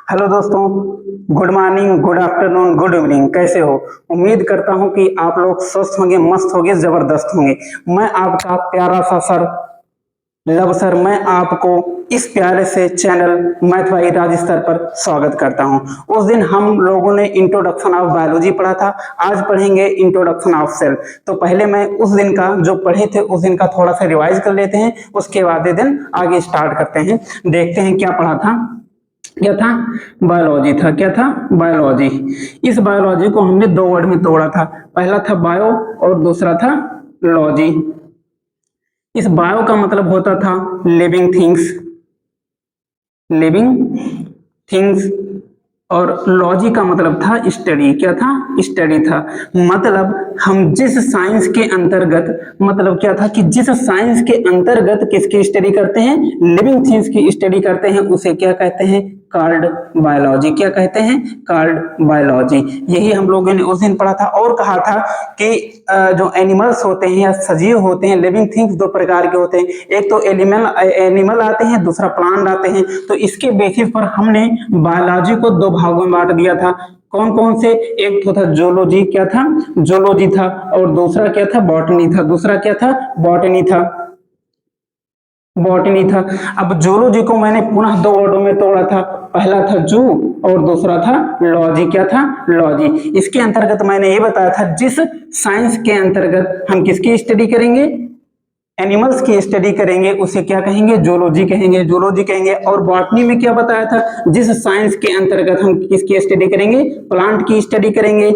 Hello दोस्तों, good morning, good afternoon, good evening. कैसे हो? उम्मीद करता हूं कि आप लोग स्वस्थ होंगे, मस्त होंगे, जबरदस्त होंगे। मैं आपका प्यारा सा सर लव सर, मैं आपको इस प्यारे से चैनल मैथ बाई राज स्तर पर स्वागत करता हूं। उस दिन हम लोगों ने इंट्रोडक्शन ऑफ बायोलॉजी पढ़ा था, आज पढ़ेंगे इंट्रोडक्शन ऑफ सेल। तो पहले मैं उस दिन का जो पढ़े थे उस दिन का थोड़ा सा रिवाइज कर लेते हैं, उसके बाद दिन आगे स्टार्ट करते हैं। देखते हैं क्या पढ़ा था। क्या था? बायोलॉजी था। क्या था? बायोलॉजी। इस बायोलॉजी को हमने दो वर्ड में तोड़ा था, पहला था बायो और दूसरा था लॉजी। इस बायो का मतलब होता था लिविंग थिंग्स, लिविंग थिंग्स, और लॉजी का मतलब था स्टडी। क्या था? स्टडी था। मतलब हम जिस साइंस के अंतर्गत, मतलब क्या था कि जिस साइंस के अंतर्गत किसकी स्टडी करते हैं, लिविंग थिंग्स की स्टडी करते हैं, उसे क्या कहते हैं? Card biology. क्या कहते हैं? Card biology. यही हम लोगों ने उस दिन पढ़ा था और कहा था कि जो एनिमल्स होते हैं या सजीव होते हैं, लिविंग थिंग्स दो प्रकार के होते हैं, एक तो एनिमल आते हैं, दूसरा प्लांट आते हैं। तो इसके बेसिस पर हमने बायोलॉजी को दो भागों में बांट दिया था। कौन कौन से? एक तो था जूलॉजी। क्या था? जूलॉजी था। और दूसरा क्या था? बॉटनी था। दूसरा क्या था? बॉटनी था। बॉटनी था। अब जूलॉजी को मैंने पुनः दो वर्डों में तोड़ा था, पहला था जू और दूसरा था लॉजी। क्या था? लॉजी। इसके अंतर्गत मैंने ये बताया था जिस साइंस के अंतर्गत हम किसकी स्टडी करेंगे, एनिमल्स की स्टडी करेंगे, उसे क्या कहेंगे? जूलॉजी कहेंगे। जूलॉजी कहेंगे। और बॉटनी में क्या बताया था? जिस साइंस के अंतर्गत हम किसकी स्टडी करेंगे, प्लांट की स्टडी करेंगे,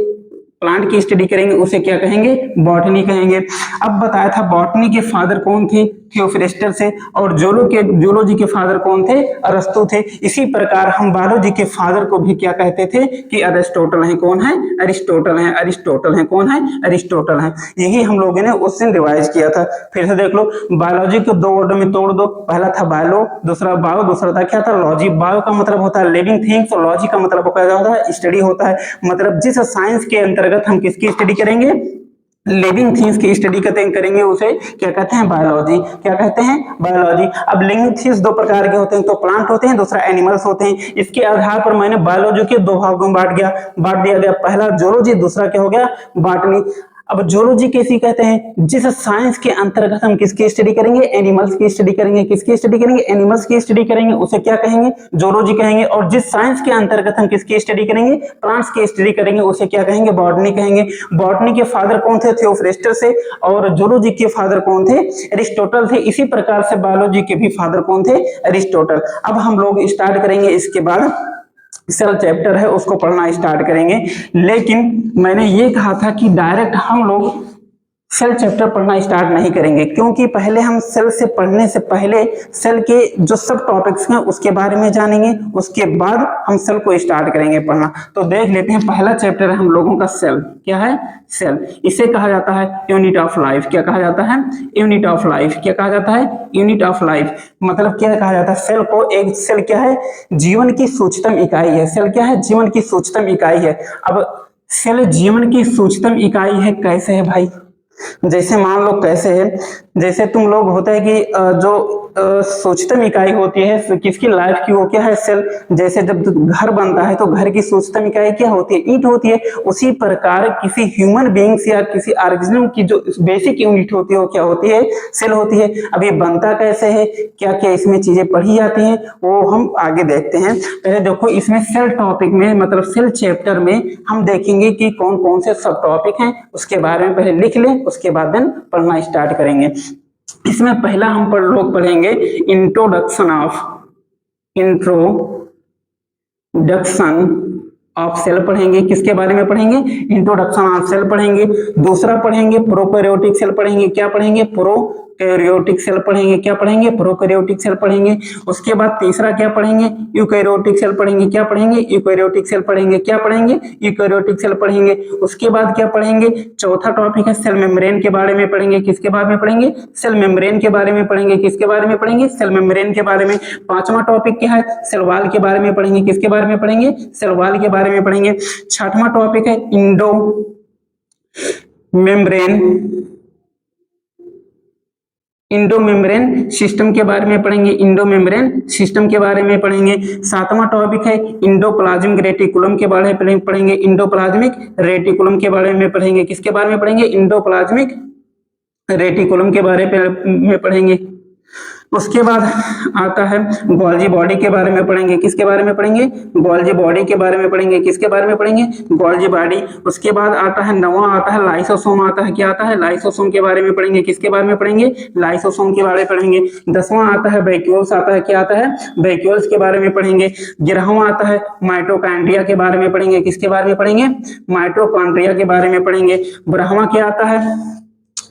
प्लांट की स्टडी करेंगे, उसे क्या कहेंगे? बॉटनी कहेंगे। अब बताया था बॉटनी के फादर कौन थे? थियोफ्रेस्टस से। और जूलॉजी के फादर कौन थे? अरस्तु थे। इसी प्रकार हम बायोलॉजी के फादर को भी क्या कहते थे कि अरिस्टोटल है। कौन है? अरिस्टोटल है। अरिस्टोटल है। कौन है? अरिस्टोटल है। यही हम लोगों ने उस दिन रिवाइज किया था। फिर से देख लो, बायोलॉजी को दो वर्डों में तोड़ दो, पहला था बायो, दूसरा बायो, दूसरा था क्या था? लॉजी। बायो का मतलब होता है लिविंग थिंग्स और लॉजी का मतलब होता है स्टडी होता है। मतलब जिस साइंस के अंतर्गत हम किसकी स्टडी करेंगे, लिविंग थिंग्स की स्टडी करेंगे, उसे क्या कहते हैं? बायोलॉजी। क्या कहते हैं? बायोलॉजी। अब लिविंग थिंग्स दो प्रकार के होते हैं, तो प्लांट होते हैं, दूसरा एनिमल्स होते हैं। इसके आधार पर मैंने बायोलॉजी के दो भागों में बांट दिया गया, पहला जूलॉजी, दूसरा क्या हो गया? बॉटनी। अब जूलॉजी कैसी कहते हैं? जिस साइंस के अंतर्गत हम किसकी स्टडी करेंगे, एनिमल्स की स्टडी करेंगे। किसकी स्टडी करेंगे? एनिमल्स की स्टडी करेंगे, उसे क्या कहेंगे? जूलॉजी कहेंगे। और जिस साइंस के अंतर्गत हम किसकी स्टडी करेंगे, प्लांट्स की स्टडी करेंगे, उसे क्या कहेंगे? बॉटनी कहेंगे। बॉटनी के फादर कौन थे? थियोफ्रेस्टस से। और जूलॉजी के फादर कौन थे? अरिस्टोटल थे। इसी प्रकार से बायोलॉजी के भी फादर कौन थे? अरिस्टोटल। अब हम लोग स्टार्ट करेंगे, इसके बाद सेल चैप्टर है उसको पढ़ना स्टार्ट करेंगे। लेकिन मैंने ये कहा था कि डायरेक्ट हम लोग सेल चैप्टर पढ़ना स्टार्ट नहीं करेंगे, क्योंकि पहले हम सेल से पढ़ने से पहले सेल के जो सब टॉपिक्स हैं उसके बारे में जानेंगे, उसके बाद हम सेल को स्टार्ट करेंगे पढ़ना। तो देख लेते हैं, पहला चैप्टर है हम लोगों का सेल। क्या है? सेल। इसे कहा जाता है यूनिट ऑफ लाइफ। क्या कहा जाता है? Unit of life. क्या कहा जाता है? Unit of life. मतलब क्या कहा जाता है? सेल को, एक सेल क्या है? जीवन की सूक्ष्मतम इकाई है। सेल क्या है? जीवन की सूक्ष्मतम इकाई है। अब सेल जीवन की सूक्ष्मतम इकाई है, कैसे है भाई? जैसे मान लो कैसे है, जैसे तुम लोग होता है कि जो सूक्ष्मतम इकाई होती है किसकी, लाइफ की, वो क्या है? सेल। जैसे जब घर बनता है तो घर की सूक्ष्मतम इकाई क्या होती है? ईंट होती है। उसी प्रकार किसी ह्यूमन बीइंग्स या किसी ऑर्गेनिज्म की जो बेसिक यूनिट होती है वो क्या होती है? सेल होती है। अब ये बनता कैसे है, क्या क्या इसमें चीजें पढ़ी जाती हैं, वो हम आगे देखते हैं। पहले देखो, इसमें सेल टॉपिक में, मतलब सेल चैप्टर में हम देखेंगे कि कौन कौन से सब टॉपिक हैं, उसके बारे में पहले लिख लें, उसके बाद देन पढ़ना स्टार्ट करेंगे। इसमें पहला हम लोग पढ़ेंगे इंट्रोडक्शन ऑफ सेल पढ़ेंगे। किसके बारे में पढ़ेंगे? इंट्रोडक्शन ऑफ सेल पढ़ेंगे। दूसरा पढ़ेंगे प्रोकैरियोटिक सेल पढ़ेंगे। क्या पढ़ेंगे? प्रोकैरियोटिक सेल पढ़ेंगे। क्या पढ़ेंगे? प्रोकैरियोटिक सेल पढ़ेंगे। उसके बाद तीसरा क्या पढ़ेंगे? यूकैरियोटिक सेल पढ़ेंगे। क्या पढ़ेंगे? यूकैरियोटिक सेल पढ़ेंगे। क्या पढ़ेंगे? यूकैरियोटिक सेल पढ़ेंगे। उसके बाद क्या पढ़ेंगे? चौथा टॉपिक है सेल मेम्ब्रेन के बारे में पढ़ेंगे। किसके बारे में पढ़ेंगे? सेल मेम्ब्रेन के बारे में पढ़ेंगे। किसके बारे में पढ़ेंगे? सेल मेम्ब्रेन के बारे में। पांचवा टॉपिक क्या है? सेल वॉल के बारे में पढ़ेंगे। किसके बारे में पढ़ेंगे? सेल वॉल के बारे में पढ़ेंगे। छठवां टॉपिक है Indo membrane Indo membrane system के बारे में पढ़ेंगे, इंडो मेम्ब्रेन सिस्टम के बारे में पढ़ेंगे। सातवां टॉपिक है इंडोप्लाज्मिक रेटिकुलम के बारे में पढ़ेंगे, इंडोप्लाज्मिक रेटिकुलम के बारे में पढ़ेंगे। किसके बारे में पढ़ेंगे? इंडोप्लाज्मिक रेटिकुलम के बारे में पढ़ेंगे। उसके बाद आता है गोल्जी बॉडी के बारे में पढ़ेंगे। किसके बारे में पढ़ेंगे? गोल्जी बॉडी के बारे में पढ़ेंगे। किसके बारे में पढ़ेंगे? Golgi body. उसके बाद आता है नौवां आता है लाइसोसोम आता है। क्या आता है? लाइसोसोम के बारे में पढ़ेंगे। किसके बारे में पढ़ेंगे? लाइसोसोम के बारे में पढ़ेंगे। 10वां आता है वैक्यूल्स आता है। क्या आता है? वैक्यूल्स के बारे में पढ़ेंगे। 11वां आता है माइटोकॉन्ड्रिया के बारे में पढ़ेंगे। किसके बारे में पढ़ेंगे? माइटोकॉन्ड्रिया के बारे में पढ़ेंगे। 12वां क्या आता है?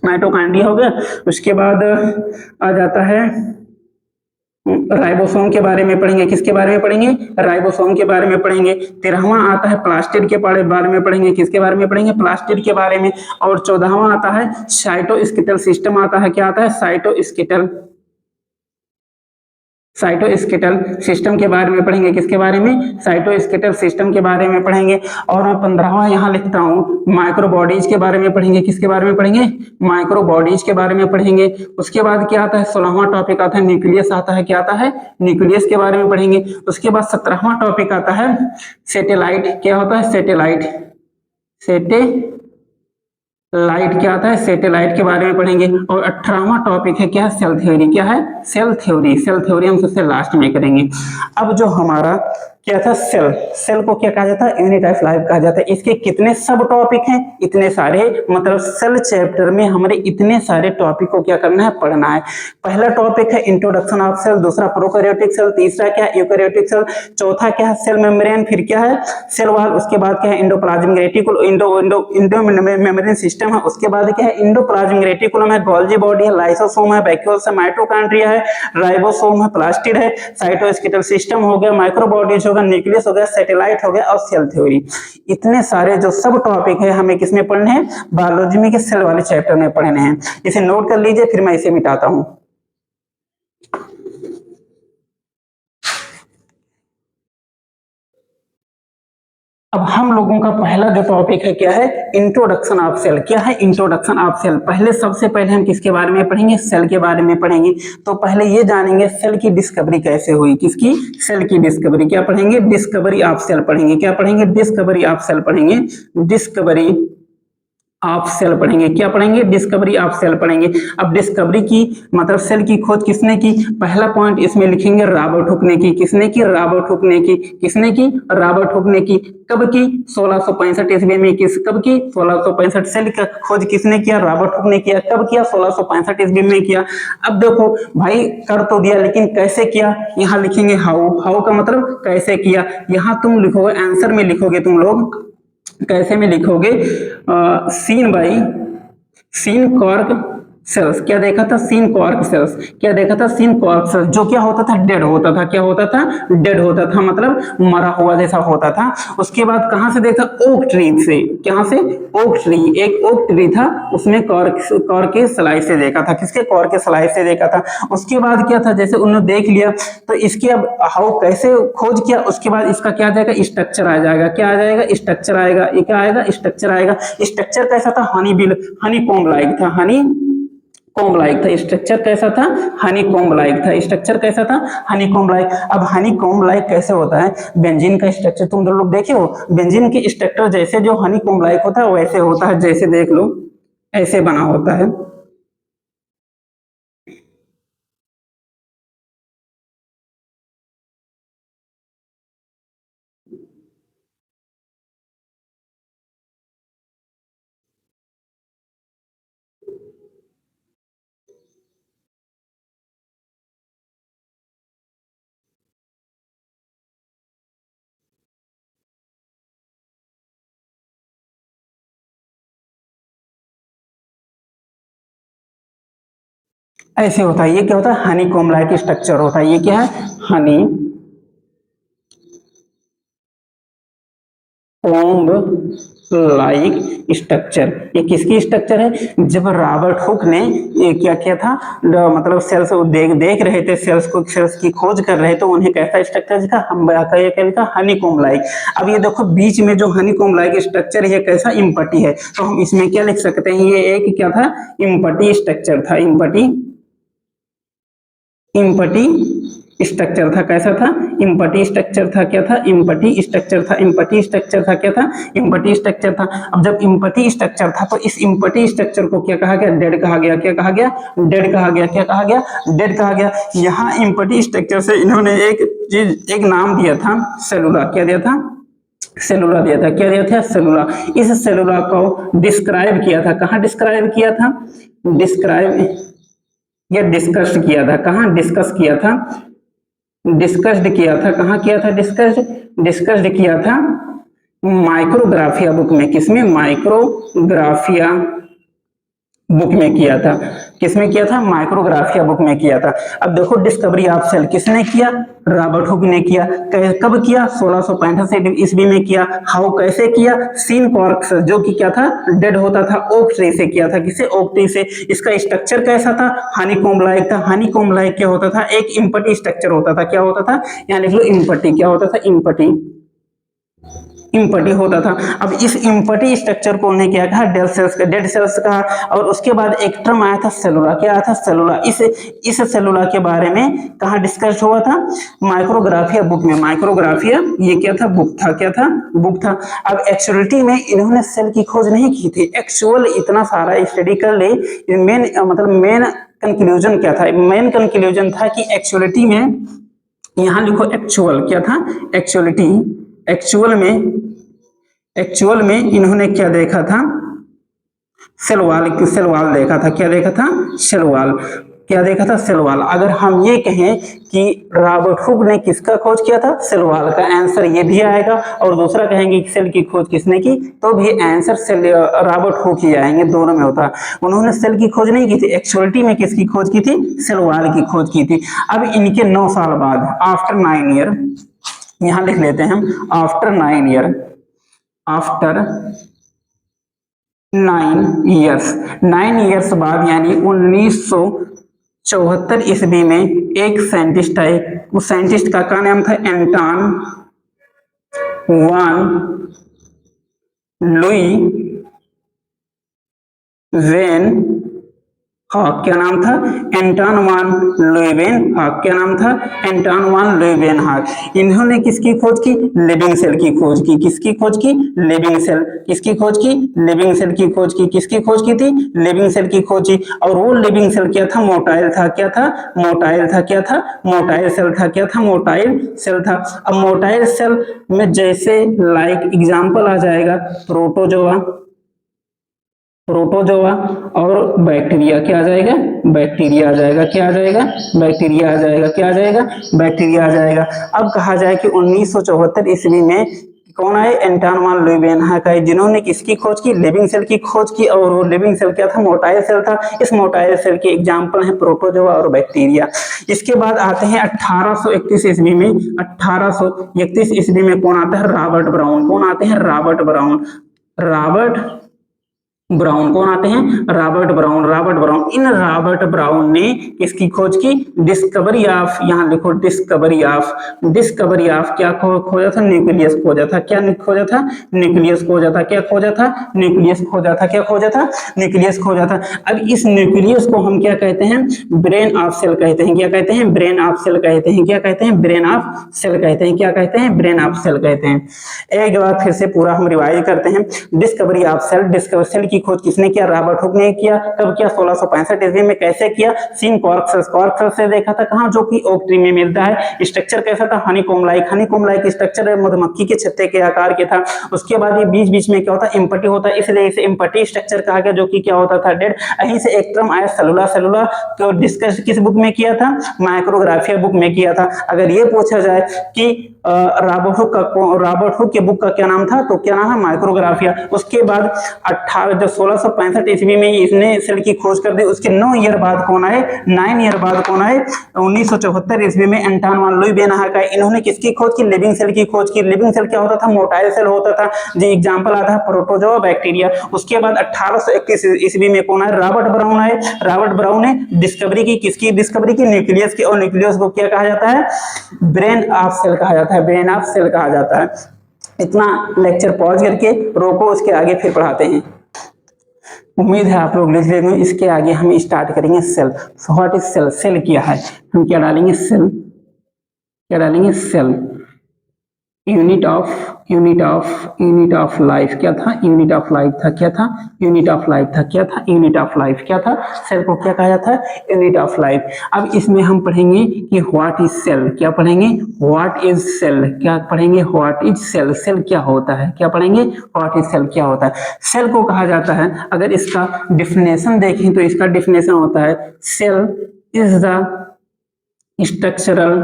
माइटोकॉन्ड्रिया हो गया। उसके बाद आ जाता है राइबोसोम के बारे में पढ़ेंगे। किसके बारे में पढ़ेंगे? राइबोसोम के बारे में पढ़ेंगे। 13वां आता है प्लास्टिड के बारे में पढ़ेंगे। किसके बारे में पढ़ेंगे? प्लास्टिड के बारे में। और 14वां आता है साइटोस्केलेटल सिस्टम आता है। क्या आता है? साइटोस्केलेटल सिस्टम के बारे में पढ़ेंगे। किसके बारे में? साइटोस्केलेटल सिस्टम के बारे में पढ़ेंगे। और मैं 15वां यहाँ लिखता हूँ माइक्रोबॉडीज के बारे में पढ़ेंगे। किसके बारे में पढ़ेंगे? माइक्रोबॉडीज के बारे में पढ़ेंगे। उसके बाद क्या आता है? 16वां टॉपिक आता है न्यूक्लियस आता है। क्या आता है? न्यूक्लियस के बारे में पढ़ेंगे। उसके बाद 17वां टॉपिक आता है सैटेलाइट। क्या होता है? सैटेलाइट क्या आता है? सैटेलाइट के बारे में पढ़ेंगे। और 18वां टॉपिक है क्या? Cell theory. क्या है? सेल थ्योरी हम सबसे लास्ट में करेंगे। अब जो हमारा क्या था? सेल को क्या कहा जाता है? यूनिट ऑफ लाइफ कहा जाता है। इसके कितने सब टॉपिक हैं? इतने सारे, मतलब सेल चैप्टर में हमारे इतने सारे टॉपिक को क्या करना है? पढ़ना है। पहला टॉपिक है इंट्रोडक्शन ऑफ सेल, दूसरा प्रोकैरियोटिक सेल, तीसरा क्या है? यूकैरियोटिक सेल, चौथा क्या है? सेल मेम्ब्रेन, फिर क्या है? सेल वॉल, उसके बाद क्या है? Endoplasmic reticulum, Indo membrane system है। उसके बाद क्या है? इंडोप्लाज्मिक रेटिकुलम है, गोल्जी बॉडी है, लाइसोसोम है, वैक्यूल्स है, माइटोकॉन्ड्रिया है, राइबोसोम है, प्लास्टिड है, साइटोस्केलेटल सिस्टम हो गया, माइक्रोबॉडीज न्यूक्लियस हो गया, सैटेलाइट हो गया और सेल थ्योरी। इतने सारे जो सब टॉपिक है हमें किसमें पढ़ने हैं? बायोलॉजी में के सेल वाले चैप्टर में पढ़ने हैं। इसे नोट कर लीजिए, फिर मैं इसे मिटाता हूं। अब हम लोगों का पहला जो टॉपिक है क्या है? Introduction of cell. क्या है? Introduction of cell. सबसे पहले हम किसके बारे में पढ़ेंगे? सेल के बारे में पढ़ेंगे। तो पहले ये जानेंगे सेल की डिस्कवरी कैसे हुई। किसकी? सेल की डिस्कवरी। क्या पढ़ेंगे? डिस्कवरी ऑफ सेल पढ़ेंगे। क्या पढ़ेंगे? डिस्कवरी ऑफ सेल पढ़ेंगे। डिस्कवरी ऑफ सेल पढ़ेंगे। क्या पढ़ेंगे? डिस्कवरी ऑफ सेल पढ़ेंगे। अब डिस्कवरी की मतलब सेल की खोज किसने की? पहला पॉइंट इसमें लिखेंगे रॉबर्ट हुक ने की। किसने की? रॉबर्ट हुक ने की। किसने की? रॉबर्ट हुक ने की। कब की? 1665 ईस्वी में। कब की? 1665। सेल का खोज किसने किया? रॉबर्ट हुक ने किया। कब किया? 1665 ईस्वी में किया। अब देखो भाई, कर तो दिया, लेकिन कैसे किया? यहाँ लिखेंगे हाउ का मतलब कैसे किया। यहाँ तुम लिखोगे, आंसर में लिखोगे तुम लोग कैसे में लिखोगे? Seen cork cells. क्या देखा था? Seen cork cells. क्या देखा था? सीन कॉर्क सेल्स, जो क्या होता था? डेड होता था। क्या होता था? डेड होता था, मतलब मरा हुआ जैसा होता था। उसके बाद कहां से देखा? ओक ट्री से। कहां से? Oak tree. एक ओक ट्री था, उसमें कॉर्क के स्लाइड से देखा था। किसके? कॉर्क के स्लाइड से देखा था। उसके बाद क्या था? जैसे उन्होंने देख लिया तो इसके अब हाउ कैसे खोज किया, उसके बाद इसका क्या आ जाएगा? स्ट्रक्चर आ जाएगा। क्या आ जाएगा? स्ट्रक्चर आएगा। ये क्या आएगा? स्ट्रक्चर आएगा। स्ट्रक्चर कैसा था? हनी कॉम्ब लाइक था। हनी कॉम्ब लाइक था। स्ट्रक्चर कैसा था? हनी कॉम्ब लाइक था। स्ट्रक्चर कैसा था? Honey comb like. अब हनी कॉम्ब लाइक कैसे होता है? बेंजीन का स्ट्रक्चर तुम लोग देखे हो? बेंजीन की स्ट्रक्चर जैसे जो हनी कॉम्ब लाइक होता है वैसे होता है। जैसे देख लो, ऐसे बना होता है। ऐसे होता है। ये क्या होता है? हनी कॉम्ब लाइक स्ट्रक्चर होता है। ये क्या है? Honey comb like structure. ये किसकी स्ट्रक्चर है? जब रॉबर्ट हुक ने ये क्या किया था, मतलब सेल्स देख रहे थे, सेल्स की खोज कर रहे, तो उन्हें कैसा स्ट्रक्चर दिखा? हम क्या लिखा? Honey comb like. अब ये देखो बीच में जो हनी कॉम्ब लाइक स्ट्रक्चर है, कैसा? इम्पटी है। तो हम इसमें क्या लिख सकते हैं? ये एक क्या था? इम्पटी स्ट्रक्चर था। इम्पटी इम्पटी स्ट्रक्चर था। कैसा था? इम्पटी स्ट्रक्चर था। क्या था? इम्पटी स्ट्रक्चर था। इम्पटी स्ट्रक्चर था। क्या था? इम्पटी स्ट्रक्चर था। अब जब इम्पटी स्ट्रक्चर था तो इस इम्पटी स्ट्रक्चर को क्या कहा गया? डेड कहा गया। क्या कहा गया? डेड कहा गया। क्या कहा गया? डेड कहा गया। यहाँ इम्पटी स्ट्रक्चर से इन्होंने एक चीज, एक नाम दिया था, सेलुला। क्या दिया था? सेलुला दिया था। क्या दिया था? सेलुला। इस सेलुला को डिस्क्राइब किया था। कहाँ डिस्क्राइब किया था? डिस्क्राइब या डिस्कस किया था। कहाँ डिस्कस किया था? डिस्कस्ड किया था। कहाँ किया था? डिस्कस्ड डिस्कस्ड किया था माइक्रोग्राफिया बुक में। किसमें? माइक्रोग्राफिया बुक में किया था। किसमें किया था? माइक्रोग्राफिया बुक में किया था। अब देखो, डिस्कवरी ऑफ सेल किसने किया? रॉबर्ट हुक ने किया। कब किया? 1665 ईस्वी में किया। हाउ, कैसे किया? सीन कॉर्क्स, जो कि क्या था? डेड होता था, ओक ट्री से किया था। किसे? ओक ट्री से। इसका स्ट्रक्चर कैसा था? हनीकॉम्ब लाइक था। हनीकॉम्ब लाइक क्या होता था? एक इम्पटी स्ट्रक्चर होता था। क्या होता था? यहाँ लिख लो इम्पटी। क्या होता था? इम्पटी। इम्पटी होता था। अब इस इम्पटी स्ट्रक्चर को उन्हें क्या कहा? डेड सेल्स कहा। और उसके बाद एक टर्म आया था सेलुला। क्या आया था? सेलुला। इस सेलुला के बारे में कहाँ डिस्कस हुआ था? माइक्रोग्राफिया बुक में। माइक्रोग्राफिया ये क्या था? बुक था। क्या था? बुक था। अब एक्चुअलिटी में इन्होंने सेल की खोज नहीं की थी। एक्चुअल इतना सारा स्टडी कर ले, मेन मतलब मेन कंक्लूजन क्या था? मेन कंक्लूजन था कि एक्चुअलिटी में, यहां लिखो एक्चुअल। क्या था? एक्चुअलिटी। एक्चुअल में इन्होंने क्या देखा था? सेलवाल। सेलवाल देखा था। क्या देखा था? सेलवाल। क्या देखा था? सेलवाल। अगर हम ये कहें कि रॉबर्ट हुक ने किसका खोज किया था? सेलवाल का, आंसर ये भी आएगा। और दूसरा कहेंगे कि सेल की खोज किसने की, तो भी आंसर सेल रॉबर्ट हुक ही आएंगे, दोनों में होता। उन्होंने सेल की खोज नहीं की थी, एक्चुअलिटी में किसकी खोज की थी? सेलवाल की खोज की थी। अब इनके 9 साल बाद, आफ्टर 9 ईयर, यहां लिख लेते हैं हम after 9 year. After 9 years, 9 years बाद यानी 1974 ईस्वी में एक साइंटिस्ट आए। उस साइंटिस्ट का क्या नाम था? एंटॉन वान लुई वेन हाँ। क्या नाम था? एंटॉन वान लुईवेन हाँ। क्या नाम था? एंटॉन वान लुईवेन हाँ। इन्होंने किसकी खोज की? लिविंग सेल की खोज की। किसकी खोज की? Living cell. किसकी खोज की? लिविंग सेल की खोज की। किसकी खोज की थी? लिविंग सेल की खोज की। और वो लिविंग सेल क्या था? मोटाइल था। क्या था? मोटाइल था। क्या था? मोटाइल सेल था। क्या था? मोटाइल सेल था। अब मोटाइल सेल में जैसे लाइक एग्जाम्पल आ जाएगा प्रोटोजोआ, प्रोटोजोआ और बैक्टीरिया। क्या आ जाएगा? बैक्टीरिया आ जाएगा। क्या आ जाएगा? बैक्टीरिया आ जाएगा। क्या आ जाएगा? बैक्टीरिया आ जाएगा। अब कहा जाए कि 1974 ईस्वी में कौन आए? एंटॉन वान ल्यूवेनहाक आए, जिन्होंने किसकी खोज की? लिविंग सेल की खोज की। और वो लिविंग सेल क्या था? मोटाइल सेल था। इस मोटाइल सेल के एग्जाम्पल है प्रोटोजोआ और बैक्टीरिया। इसके बाद आते हैं 1831 ईस्वी में। 1831 ईस्वी में कौन आता है? Robert Brown. कौन आते हैं? Robert Brown. Robert Brown. कौन आते हैं? Robert Brown. Robert Brown. इन रॉबर्ट ब्राउन ने किसकी खोज की? डिस्कवरी ऑफ, यहां लिखो डिस्कवरी ऑफ। डिस्कवरी ऑफ क्या खोजा था? न्यूक्लियस खोजा था। क्या खोजा था? न्यूक्लियस खोजा था। क्या खोजा था? न्यूक्लियस खोजा था। क्या खोजा था? न्यूक्लियस खोजा था। अब इस न्यूक्लियस को हम क्या कहते हैं? ब्रेन ऑफ सेल कहते हैं। क्या कहते हैं? ब्रेन ऑफ सेल कहते हैं। क्या कहते हैं? ब्रेन ऑफ सेल कहते हैं। क्या कहते हैं? ब्रेन ऑफ सेल कहते हैं। एक बार फिर से पूरा हम रिवाइज करते हैं। Discovery of cell, discovery cell की खोज किसने किया? रॉबर्ट हुक ने किया। कब किया? 1665 ईस्वी में। कैसे किया? सीन कॉर्क्स, कॉर्क्स से देखा था। कहां? जो कि ओक ट्री में मिलता है। स्ट्रक्चर कैसा था? Honeycomb like. Honeycomb like structure मधुमक्खी के छत्ते के आकार के था। उसके बाद ये बीच बीच में क्या होता है? इम्पटी होता है, इसलिए इसे इम्पटी स्ट्रक्चर कहा गया, जो कि क्या होता था? डेड। यहीं से एक टर्म आया सेलुला। सेलुला तो डिस्कस किस बुक में किया था? माइक्रोग्राफिया बुक में किया था। अगर ये पूछा जाए कि रॉबर्ट हुक के बुक का क्या नाम था, तो क्या नाम है? माइक्रोग्राफिया। उसके बाद 1665 ईस्वी में इसने सेल की खोज कर दी। उसके 9 ईयर बाद कौन आए? 9 ईयर बाद कौन आए? 1974 ईस्वी में एंटॉन वान लुईवेनहाक आए। इन्होंने किसकी खोज की? लिविंग सेल की खोज की। लिविंग सेल क्या होता था? मोटाइल सेल होता था। जो एग्जांपल आता है प्रोटोजोआ, बैक्टीरिया। उसके बाद 1831 ईस्वी में कौन आए? रॉबर्ट ब्राउन आए। रॉबर्ट ब्राउन ने डिस्कवरी की। किसकी डिस्कवरी की? न्यूक्लियस की। और न्यूक्लियस को क्या कहा जाता है? ब्रेन ऑफ सेल कहा जाता है। ब्रेन ऑफ सेल कहा जाता है। इतना लेक्चर पॉज करके रोको, उसके आगे फिर पढ़ाते हैं। उम्मीद है आप लोग लिख लेंगे। इसके आगे हम स्टार्ट करेंगे cell. So what is cell? Cell क्या है? हम क्या डालेंगे? सेल। क्या डालेंगे? सेल। यूनिट ऑफ लाइफ क्या था? यूनिट ऑफ लाइफ था। क्या था? यूनिट ऑफ लाइफ था। क्या था? Unit of life. क्या था? सेल को क्या कहा जाता है? Unit of life. अब इसमें हम पढ़ेंगे कि व्हाट इज सेल। क्या पढ़ेंगे? What is cell. क्या पढ़ेंगे? What is cell. सेल क्या होता है? क्या पढ़ेंगे? व्हाट इज सेल क्या होता है? सेल को कहा जाता है, अगर इसका डिफिनेशन देखें तो इसका डिफिनेशन होता है cell is the structural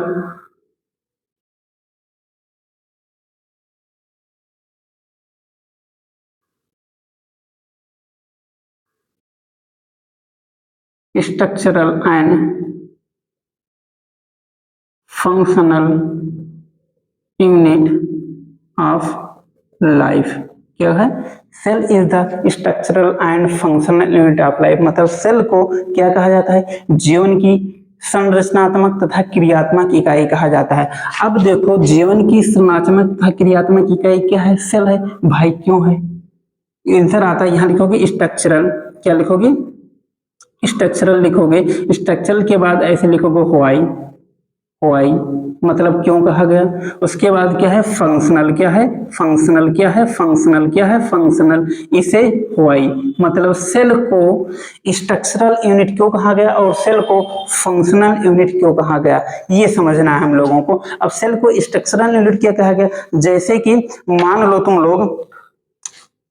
and functional unit of life। क्या है? Cell is the structural and functional unit of life. मतलब सेल को क्या कहा जाता है? जीवन की संरचनात्मक तथा क्रियात्मक इकाई कहा जाता है। अब देखो, जीवन की संरचनात्मक तथा क्रियात्मक इकाई क्या है? सेल है भाई। क्यों है? आंसर आता है, यहाँ लिखोगे स्ट्रक्चरल। क्या लिखोगे? स्ट्रक्चरल लिखोगे। स्ट्रक्चरल के बाद ऐसे लिखोगे वाई। वाई मतलब क्यों कहा गया। उसके बाद क्या है? फंक्शनल। क्या है? फंक्शनल। क्या है? फंक्शनल। क्या है? फंक्शनल। इसे वाई मतलब सेल को स्ट्रक्चरल यूनिट क्यों कहा गया और सेल को फंक्शनल यूनिट क्यों कहा गया, ये समझना है हम लोगों को। अब सेल को स्ट्रक्चरल यूनिट क्या कहा गया? जैसे कि मान लो तुम लोग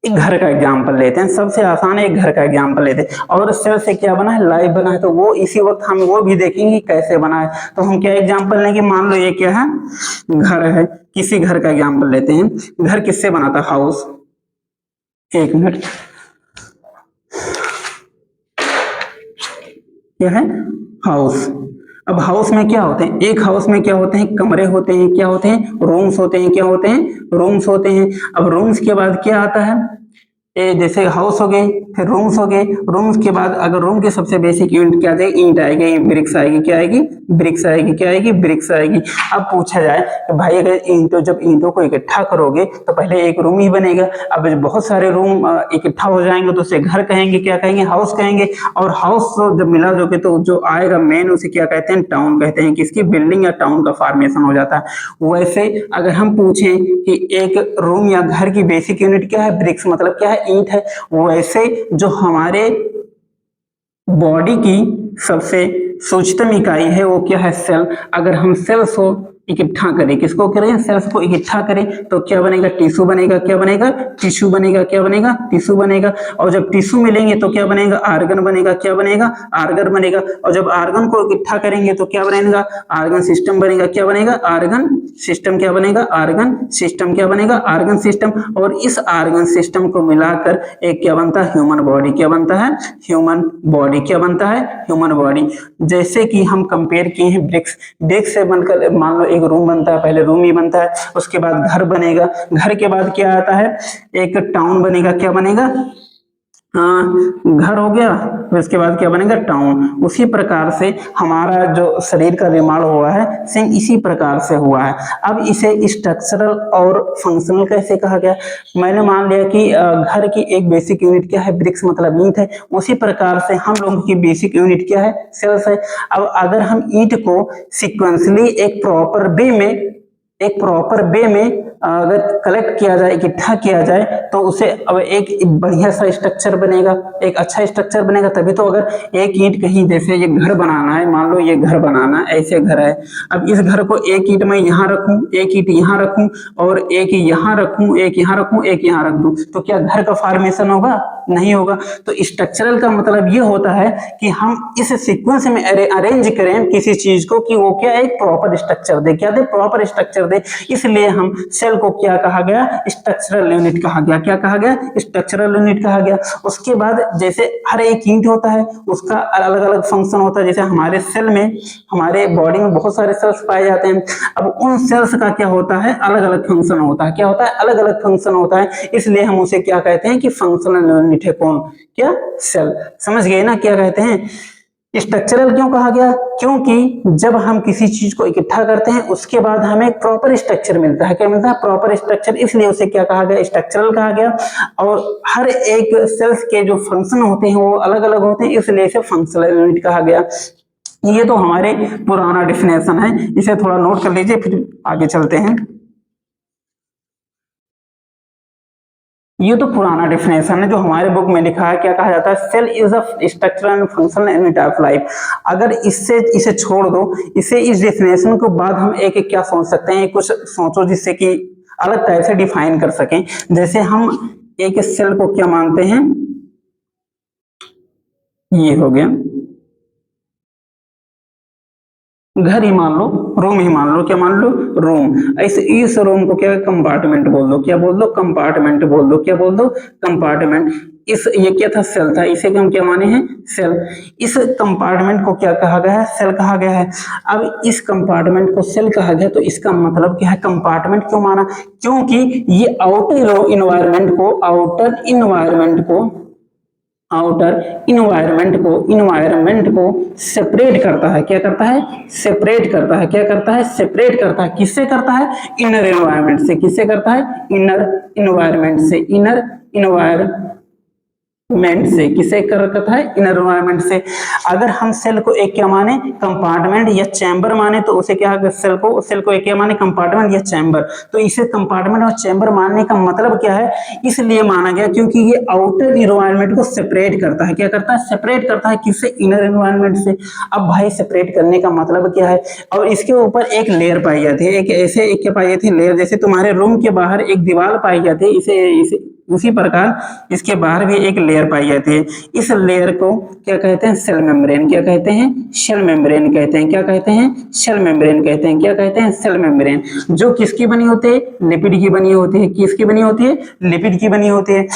एक घर का एग्जाम्पल लेते हैं, सबसे आसान है, एक घर का एग्जाम्पल लेते हैं। और सेल से क्या बना है? लाइफ बना है। तो वो इसी वक्त हम वो भी देखेंगे कैसे बना है। तो हम क्या एग्जाम्पल लेंगे? मान लो ये क्या है? घर है। किसी घर का एग्जाम्पल लेते हैं। घर किससे बना था? हाउस। एक मिनट, क्या है? हाउस। अब हाउस में क्या होते हैं? एक हाउस में क्या होते हैं? कमरे होते हैं। क्या होते हैं? रूम्स होते हैं। क्या होते हैं? रूम्स होते हैं। अब रूम्स के बाद क्या आता है? जैसे हाउस हो गए, फिर रूम्स हो गए। रूम्स के बाद अगर रूम की सबसे बेसिक यूनिट क्या आ जाएगी? ईंट आएगी, ब्रिक्स आएगी। क्या आएगी? ब्रिक्स आएगी। क्या आएगी? ब्रिक्स आएगी। अब पूछा जाए कि भाई अगर जब ईंटों को इकट्ठा करोगे तो पहले एक रूम ही बनेगा। अब बहुत सारे रूम इकट्ठा हो जाएंगे तो उसे घर कहेंगे। क्या कहेंगे? हाउस कहेंगे। और हाउस जब मिला दोगे तो जो आएगा मेन, उसे क्या कहते हैं? टाउन कहते हैं। किसकी? बिल्डिंग या टाउन का फॉर्मेशन हो जाता है। वैसे अगर हम पूछें कि एक रूम या घर की बेसिक यूनिट क्या है? ब्रिक्स मतलब क्या है? ईंट है। वैसे जो हमारे बॉडी की सबसे सूक्ष्म इकाई है वो क्या है? सेल। अगर हम सेल्स को इकट्ठा करें, किसको करें? सेल्स को इकट्ठा करें तो क्या बनेगा? टिश्यू बनेगा। क्या बनेगा? टिश्यू बनेगा। क्या बनेगा? टिश्यू बनेगा। और जब टिश्यू मिलेंगे तो क्या बनेगा? आर्गन बनेगा। क्या बनेगा? आर्गन बनेगा। और जब आर्गन को इकट्ठा करेंगे तो क्या बनेगा? आर्गन सिस्टम बनेगा। क्या बनेगा? Argon system. क्या बनेगा? Argon system. क्या बनेगा? Argon system. और इस आर्गन सिस्टम को मिलाकर एक क्या बनता है? Human body. क्या बनता है? Human body. क्या बनता है? Human body. जैसे कि हम कंपेयर किए हैं ब्रिक्स। ब्रिक्स से बनकर मान लो एक रूम बनता है। पहले रूम ही बनता है, उसके बाद घर बनेगा। घर के बाद क्या आता है? एक टाउन बनेगा। क्या बनेगा? घर हो गया। फिर उसके बाद क्या बनेगा? टाउन। उसी प्रकार से हमारा जो शरीर का निर्माण हुआ है सेम इसी प्रकार से हुआ है। अब इसे स्ट्रक्चरल और फंक्शनल कैसे कहा गया? मैंने मान लिया कि घर की एक बेसिक यूनिट क्या है? ब्रिक्स मतलब ईंट है। उसी प्रकार से हम लोगों की बेसिक यूनिट क्या है? सेल्स है। अब अगर हम ईंट को सिक्वेंसली एक प्रॉपर वे में अगर कलेक्ट किया जाए, इकट्ठा किया जाए तो उसे अब एक बढ़िया सा स्ट्रक्चर बनेगा, एक अच्छा स्ट्रक्चर बनेगा। तभी तो अगर एक ईंट कहीं, जैसे ये घर बनाना है, मान लो ये घर बनाना है, ऐसे घर है। अब इस घर को एक ईंट मैं यहाँ रखूं, एक ईंट यहाँ रखूं और एक यहाँ रखूं, एक यहाँ रखूं, एक यहाँ रख दूं, तो क्या घर का फॉर्मेशन होगा? नहीं होगा। तो स्ट्रक्चरल का मतलब ये होता है कि हम इस सीक्वेंस में अरेंज करें किसी चीज को कि वो क्या एक प्रॉपर स्ट्रक्चर दे। क्या दे? प्रॉपर स्ट्रक्चर दे। इसलिए हम सेल को क्या कहा गया? स्ट्रक्चरल यूनिट कहा गया। क्या कहा गया? स्ट्रक्चरल यूनिट कहा गया। उसके बाद जैसे हर एक यूनिट होता है उसका अलग अलग फंक्शन होता है। जैसे हमारे सेल में, हमारे बॉडी में बहुत सारे सेल्स पाए जाते हैं। अब उन सेल्स का क्या होता है? अलग अलग फंक्शन होता है। क्या होता है? अलग अलग फंक्शन होता है। इसलिए हम उसे क्या कहते हैं कि फंक्शनल यूनिट है। कौन? क्या? सेल। समझ गए ना क्या कहते हैं? स्ट्रक्चरल क्यों कहा गया? क्योंकि जब हम किसी चीज को इकट्ठा करते हैं उसके बाद हमें एक प्रॉपर स्ट्रक्चर मिलता है। क्या मिलता है? Proper structure. इसलिए उसे क्या कहा गया? स्ट्रक्चरल कहा गया। और हर एक सेल्स के जो फंक्शन होते हैं वो अलग अलग होते हैं, इसलिए इसे फंक्शनल यूनिट कहा गया। ये तो हमारे पुराना डेफिनेशन है, इसे थोड़ा नोट कर लीजिए, फिर आगे चलते हैं। ये तो पुराना डेफिनेशन है जो हमारे बुक में लिखा है। क्या कहा जाता है? Cell is a structural and functional unit of life. अगर इसे छोड़ दो, इस डेफिनेशन के बाद हम एक एक क्या सोच सकते हैं, कुछ सोचो जिससे कि अलग टाइप से डिफाइन कर सकें। जैसे हम एक सेल को क्या मानते हैं, ये हो गया घर ही मान लो, रूम ही मान लो, क्या मान लो? रूम। इस रूम को क्या कंपार्टमेंट बोल दो, क्या बोल दो? कंपार्टमेंट बोल दो, क्या बोल दो? कंपार्टमेंट। ये क्या था? सेल था, इसे हम क्या माने हैं? सेल। इस कंपार्टमेंट को क्या कहा गया है? सेल कहा गया है। अब इस कंपार्टमेंट को सेल कहा गया तो इसका मतलब क्या है? कंपार्टमेंट क्यों माना? क्योंकि ये आउटर इन्वायरमेंट को सेपरेट करता है। क्या करता है? सेपरेट करता है। क्या करता है? सेपरेट करता है। किससे करता है? इनर एनवायरमेंट से। किससे करता है? इनर इन्वायरमेंट से। इनर इन्वायरमेंट से। किसे करता है? इनर एनवायरमेंट से। अगर हम सेल को एक क्या माने? कंपार्टमेंट या चैम्बर माने तो उसे क्या? सेल को एक क्या माने? कंपार्टमेंट या चैम्बर। तो इसे कंपार्टमेंट और चैम्बर मानने का मतलब क्या है? इसलिए माना गया क्योंकि ये आउटर इन्वायरमेंट को सेपरेट करता है। क्या करता है? सेपरेट करता है। किससे? इनर एनवायरमेंट से। अब भाई सेपरेट करने का मतलब क्या है? और इसके ऊपर एक लेयर पाई जाती है, एक क्या पाई जाती है? लेयर। जैसे तुम्हारे रूम के बाहर एक दीवार पाई जाती है, इसे उसी प्रकार इसके बाहर भी एक लेयर पाई जाती है। इस लेयर को क्या कहते हैं? Cell membrane. क्या कहते हैं? सेल मेम्ब्रेन कहते हैं। क्या कहते हैं? सेल मेम्ब्रेन कहते हैं। क्या कहते हैं? Cell membrane. जो किसकी बनी होती है? लिपिड की बनी होती है। किसकी बनी होती है? लिपिड की बनी होती है।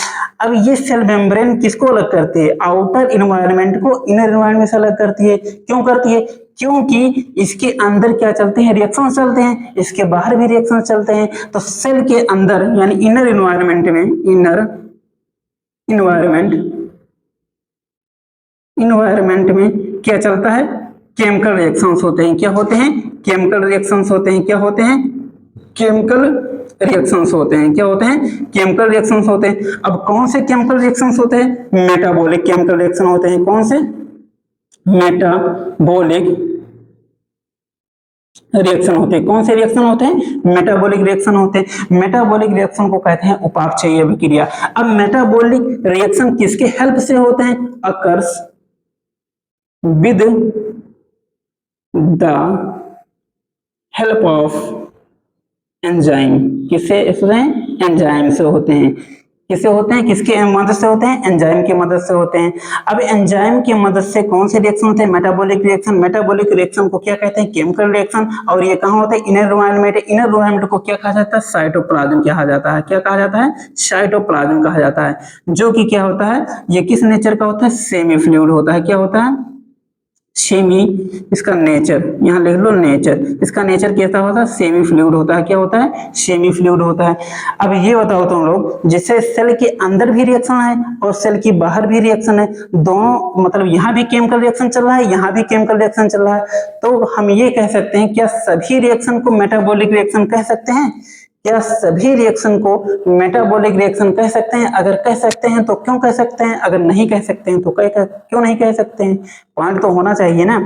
अब ये सेल मेम्ब्रेन किसको अलग करती है? आउटर इन्वायरमेंट को इनर इन्वायरमेंट से अलग करती है। क्यों करती है? क्योंकि इसके अंदर क्या चलते हैं? रिएक्शन चलते हैं। इसके बाहर भी रिएक्शन चलते हैं। तो सेल के अंदर यानी इनर इन्वायरमेंट में, इन्वायरमेंट इन्वायरमेंट में क्या चलता है? केमिकल रिएक्शंस होते हैं। क्या होते हैं? केमिकल रिएक्शंस होते हैं। क्या होते हैं? केमिकल रिएक्शंस होते हैं। क्या होते हैं? केमिकल रिएक्शंस होते हैं। अब कौन से केमिकल रिएक्शंस होते हैं? मेटाबॉलिक केमिकल रिएक्शन होते हैं। कौन से? मेटाबॉलिक रिएक्शन होते हैं। कौन से रिएक्शन होते हैं? मेटाबॉलिक रिएक्शन होते हैं। मेटाबॉलिक रिएक्शन को कहते हैं उपापचयी अभिक्रिया। अब मेटाबॉलिक रिएक्शन किसके हेल्प से होते हैं? Occurs with the help of enzyme. किससे होते हैं? एंजाइम से होते हैं। किससे होते हैं? किसके मदद से होते हैं? एंजाइम की मदद से होते हैं। अब एंजाइम की मदद से कौन से रिएक्शन होते हैं? Metabolic reaction. मेटाबॉलिक रिएक्शन को क्या कहते हैं? Chemical reaction. और ये कहाँ होता है? Inner environment. इनर एनवायरनमेंट को क्या कहा जाता है? साइटोप्लाज्म कहा जाता है। क्या कहा जाता है? साइटोप्लाज्म कहा जाता है। जो कि क्या होता है? ये किस नेचर का होता है? सेमी फ्लूइड होता है। क्या होता है? सेमी। इसका नेचर यहाँ लिख लो, नेचर। इसका नेचर कैसा होता है? सेमी फ्लूइड होता है। क्या होता है? सेमी फ्लूइड होता है। अब ये बताओ तुम लोग, जैसे सेल के अंदर भी रिएक्शन है और सेल के बाहर भी रिएक्शन है, दोनों मतलब यहाँ भी केमिकल रिएक्शन चल रहा है, यहाँ भी केमिकल रिएक्शन चल रहा है, तो हम ये कह सकते हैं क्या सभी रिएक्शन को मेटाबॉलिक रिएक्शन कह सकते हैं? क्या सभी रिएक्शन को मेटाबॉलिक रिएक्शन कह सकते हैं? अगर कह सकते हैं तो क्यों कह सकते हैं? अगर नहीं कह सकते हैं तो क्यों नहीं कह सकते हैं? पॉइंट तो होना चाहिए ना।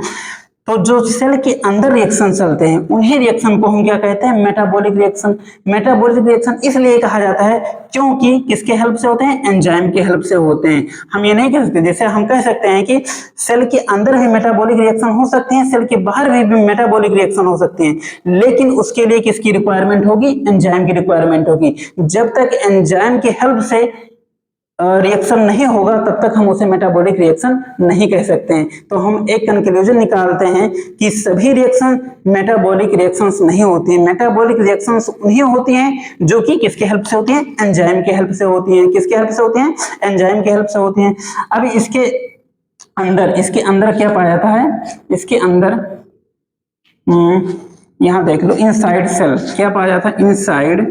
तो जो सेल के अंदर रिएक्शन चलते हैं उन्हीं रिएक्शन को हम क्या कहते हैं? Metabolic reaction. मेटाबॉलिक रिएक्शन इसलिए कहा जाता है क्योंकि किसके हेल्प से होते हैं? एंजाइम के हेल्प से होते हैं। हम ये नहीं कह सकते, जैसे हम कह सकते हैं कि सेल के अंदर भी मेटाबॉलिक रिएक्शन हो सकते हैं, सेल के बाहर भी मेटाबॉलिक रिएक्शन हो सकते हैं, लेकिन उसके लिए किसकी रिक्वायरमेंट होगी? एंजाइम की रिक्वायरमेंट होगी। जब तक एंजाइम की हेल्प से रिएक्शन नहीं होगा तब तक हम उसे मेटाबॉलिक रिएक्शन नहीं कह सकते हैं। तो हम एक कंक्लूजन निकालते हैं कि सभी रिएक्शन मेटाबॉलिक रिएक्शंस नहीं होती हैं। मेटाबॉलिक रिएक्शंस उन्हीं होती हैं जो कि किसके हेल्प से होती हैं? एंजाइम के हेल्प से होती हैं। किसके हेल्प से होती हैं? एंजाइम के हेल्प से होती हैं। अब इसके अंदर क्या पाया जाता है? इसके अंदर यहां देख लो, इनसाइड सेल क्या पाया जाता है? इनसाइड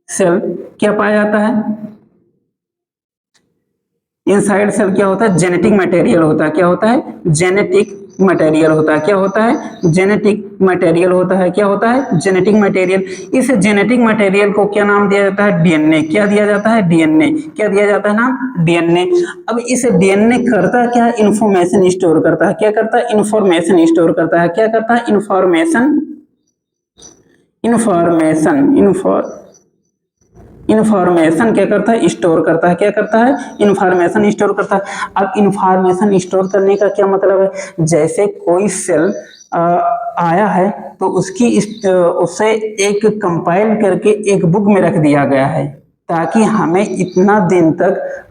सेल क्या पाया जाता है? इनसाइड सेल क्या होता है, जेनेटिक मटेरियल होता है। क्या होता है, जेनेटिक मटेरियल होता है। क्या होता है, जेनेटिक मटेरियल होता है। क्या होता है, जेनेटिक मटेरियल। इस जेनेटिक मटेरियल को क्या नाम दिया जाता है, डीएनए। क्या दिया जाता है, डीएनए। क्या दिया जाता है नाम, डीएनए। अब इस डीएनए करता क्या, इंफॉर्मेशन स्टोर करता है। क्या करता है, इंफॉर्मेशन स्टोर करता है। क्या करता है, इंफॉर्मेशन, इंफॉर्मेशन क्या करता है, स्टोर करता है। क्या करता है, इंफॉर्मेशन स्टोर करता है। अब इंफॉर्मेशन स्टोर करने का क्या मतलब है, जैसे कोई सेल आया है तो उसे एक कंपाइल करके एक बुक में रख दिया गया है, ताकि हमें इतना दिन तक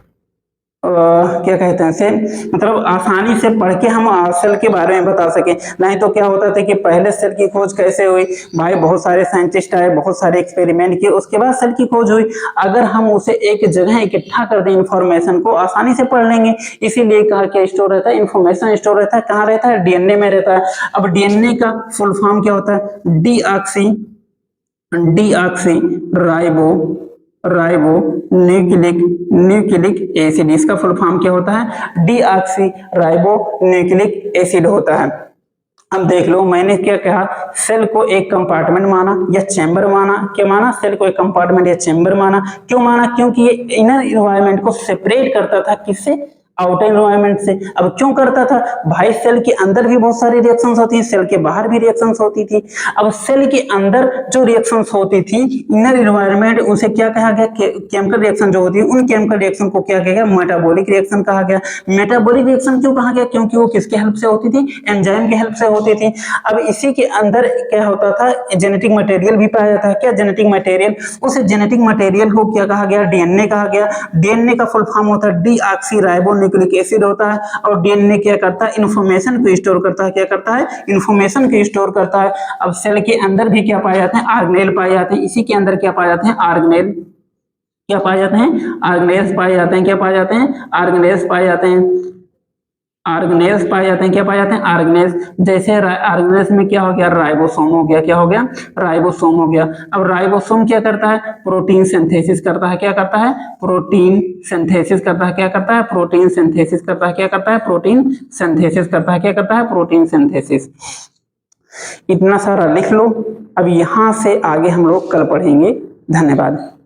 क्या कहते हैं से, मतलब आसानी से पढ़ के हम सेल के बारे में बता सकें। नहीं तो क्या होता था कि पहले सेल की खोज कैसे हुई भाई, बहुत सारे साइंटिस्ट आए, बहुत सारे एक्सपेरिमेंट किए, उसके बाद सेल की खोज हुई। अगर हम उसे एक जगह इकट्ठा कर दें, इंफॉर्मेशन को आसानी से पढ़ लेंगे। इसीलिए कहा क्या स्टोर रहता है, इंफॉर्मेशन स्टोर रहता है। कहाँ रहता है, डीएनए में रहता है। अब डीएनए का फुल फॉर्म क्या होता है, डीऑक्सी राइबो न्यूक्लिक एसिड। इसका फुल फॉर्म क्या होता है, डीऑक्सी राइबो न्यूक्लिक एसिड होता है। अब देख लो, मैंने क्या कहा, सेल को एक कंपार्टमेंट माना या चैम्बर माना। क्या माना, सेल को एक कंपार्टमेंट या चैम्बर माना। क्यों माना, क्योंकि ये इनर एनवायरनमेंट को सेपरेट करता था, किससे, आउटर एनवायरनमेंट से। अब क्यों करता था भाई, सेल के अंदर भी बहुत सारी रिएक्शंस होती हैं, सेल के बाहर भी रिएक्शंस होती थी। अब सेल के अंदर जो रिएक्शंस होती थी, इनर एनवायरनमेंट, उसे क्या कहा गया, केमिकल रिएक्शन जो होती है, उन केमिकल रिएक्शन को क्या कहा गया, मेटाबॉलिक रिएक्शन कहा गया। मेटाबॉलिक रिएक्शन क्यों कहा गया, क्योंकि वो किसके हेल्प से होती थी, एंजाइम के हेल्प से होती थी। अब इसी के अंदर क्या होता था, जेनेटिक मटेरियल भी पाया जाता है। क्या, जेनेटिक मटेरियल। उस जेनेटिक मटेरियल को क्या कहा गया, डीएनए कहा गया। डीएनए का फुल फॉर्म होता है डीऑक्सी राइबो न्यूक्लिक एसिड होता है। और डीएनए क्या करता है, इंफॉर्मेशन को स्टोर करता है। क्या करता है, इंफॉर्मेशन को स्टोर करता है। अब सेल के अंदर भी क्या पाए जाते हैं, ऑर्गेनेल पाए जाते हैं। इसी के अंदर क्या पाए जाते हैं, ऑर्गेनेल। क्या पाए जाते हैं, ऑर्गेनेल्स पाए जाते हैं। क्या पाए जाते हैं, ऑर्गेनेल्स पाए जाते हैं। ऑर्गेनेल्स पाए जाते हैं। क्या पाए जाते हैं, ऑर्गेनेल्स। जैसे ऑर्गेनेल्स में क्या हो गया, राइबोसोम हो गया। क्या हो गया, राइबोसोम हो गया। अब राइबोसोम क्या करता है, प्रोटीन सिंथेसिस करता है। क्या करता है, प्रोटीन सिंथेसिस करता है। क्या करता है, प्रोटीन सिंथेसिस करता है। क्या करता है, प्रोटीन सिंथेसिस करता है। क्या करता है, प्रोटीन सिंथेसिस। इतना सारा लिख लो। अब यहां से आगे हम लोग कल पढ़ेंगे। धन्यवाद।